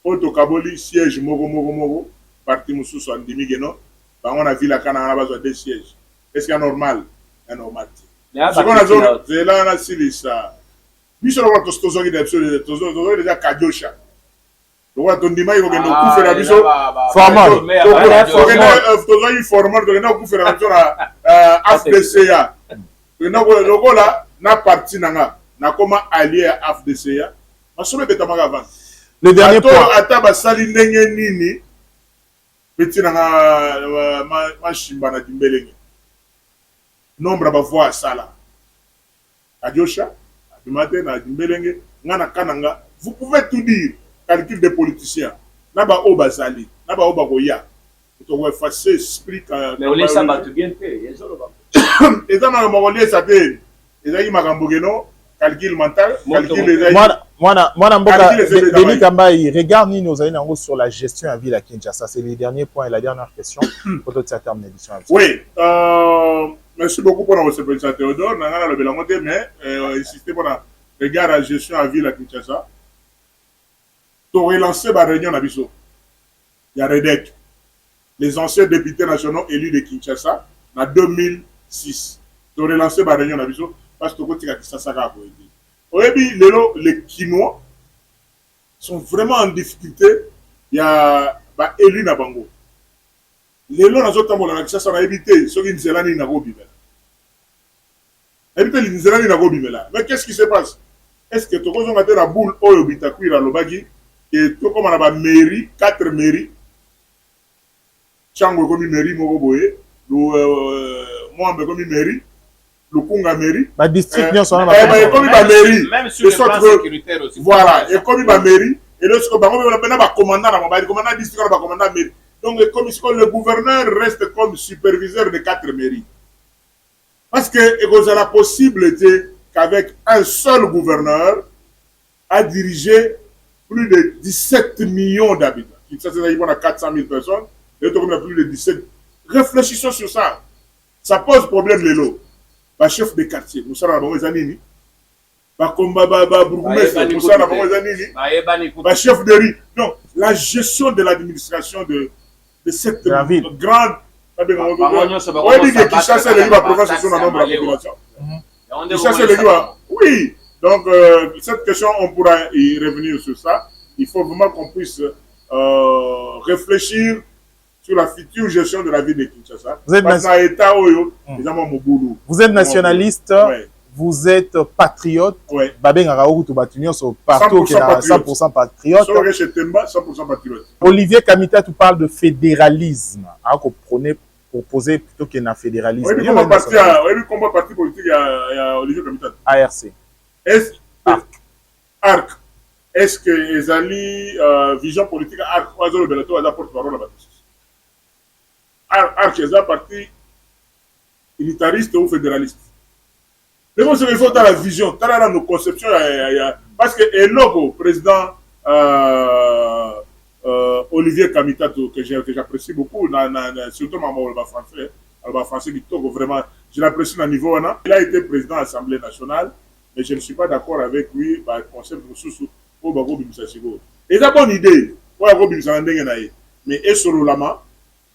auto kaboli siège moko parti mususu andimi geno bango na ville kana na bazo deux sièges est-ce que normal est normal c'est qu'on a dit là on a si ça biso la tozo qui d'absolu tozo déjà kadosha donc on dit mai ko ngendo kufera biso formal tozo yi formal to ngendo kufera na FDCA ngendo ko là na parti nanga na koma allié à FDCA masome betamaga avant le dernier point ata basali ndenge nini petit nanga ma shimba na dimbelenge nombre ba voix sala Adjosha Adumate na Dimbelenge ngana kananga vous pouvez tout dire calcul des politiciens na ba obazali na ba obakoya to wa effacer esprit mais on laisse ça battre bien fait ezolo ba ezama ngomolé ça te ezali makambo geno calcul mental calcul les Moi, Mboka Denis Kamba, il regarde nous allons sur la gestion à ville à Kinshasa. C'est le dernier point et la dernière question pour toute cette terme d'édition. Oui, merci beaucoup pour notre président Théodore. Nous avons le monté, mais insister pour regarder la gestion à ville à Kinshasa. Pour relancer la réunion à Bisso, il y a Redek, les anciens députés nationaux élus de Kinshasa en 2006. Pour relancer la réunion à Bisso, parce que Kinshasa a été. Les Kinois sont vraiment en difficulté. Il y a élu na bango. Les lois dans autres temps, ça a évité ceux qui ne sont pas ni Nairobi. Éviter les Nigériens ni Nairobi. Mais qu'est-ce qui se passe? Est-ce que tu as la boule au Bitakuira Lobagi et tout comme on a la mairie, 4 mairies, Chango comme mairie, Moroboye, moi comme mairie. Le Kunga mairie. La district non son mairie. Même sur le plan sécuritaire aussi. Voilà, et comme la mairie et le commandant commandant district commandant mairie. Donc le gouverneur reste comme superviseur de 4 mairies. Parce que il y a la possibilité qu'avec un seul gouverneur a dirigé plus de 17 millions d'habitants. Ça c'est à 400 000 personnes, et on a plus de 17. Réfléchissons sur ça. Ça pose problème les lots. Chef de quartier, nous sommes à Zanini. Chef de riz. Donc, la gestion de l'administration de cette grande. Oui, donc cette question, on pourra y revenir sur ça. Il faut vraiment qu'on puisse réfléchir sur la future gestion de la ville de Kinshasa. Vous êtes nationaliste, vous êtes patriote. Partout 100% patriote. 100% patriote. Olivier Kamita, tu parles de fédéralisme. Proposer plutôt qu'il y ait un fédéralisme. Oui, combat parti politique, il y a Olivier Kamita. ARC. ARC. Est-ce que les alliés vision politique ARC porte-parole là-bas? ARC est un parti unitariste ou fédéraliste. Mais bon, il faut dans la vision, dans nos conceptions, parce que le président Olivier Kamita, que j'apprécie beaucoup, surtout le français qui toque vraiment, je l'apprécie au niveau. Il a été président de l'Assemblée nationale, mais je ne suis pas d'accord avec lui par le concept de Soussou. Et c'est une bonne idée. mais et sur lama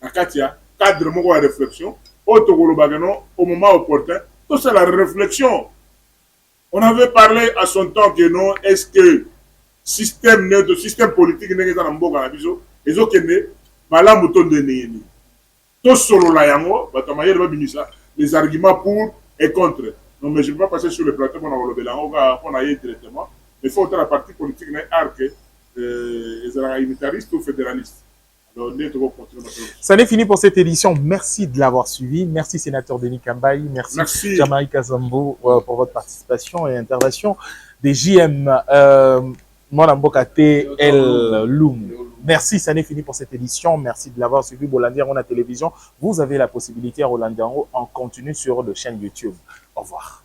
akatia cadre moko de réflexion au moment opportun. Tout c'est la réflexion. On avait parlé à son temps que non, est-ce que système neutre, système politique n'est pas dans le bon abiso, et autres ne voilà mouton de néni. Tout solo la yango, les arguments pour et contre. Non mais je ne vais pas passer sur le plateau pour on a eu directement. Mais il faut que la partie politique n'est arc, unitariste ou fédéraliste. Ça n'est fini pour cette édition. Merci de l'avoir suivi. Merci, sénateur Denis Kambaï. Merci. Jamaï Kazambo pour votre participation et intervention. Des JM, Monambokate El Loum. Merci, ça n'est fini pour cette édition. Merci de l'avoir suivi. Rolandier, on a télévision. Vous avez la possibilité à Rolandier en continu sur la chaîne YouTube. Au revoir.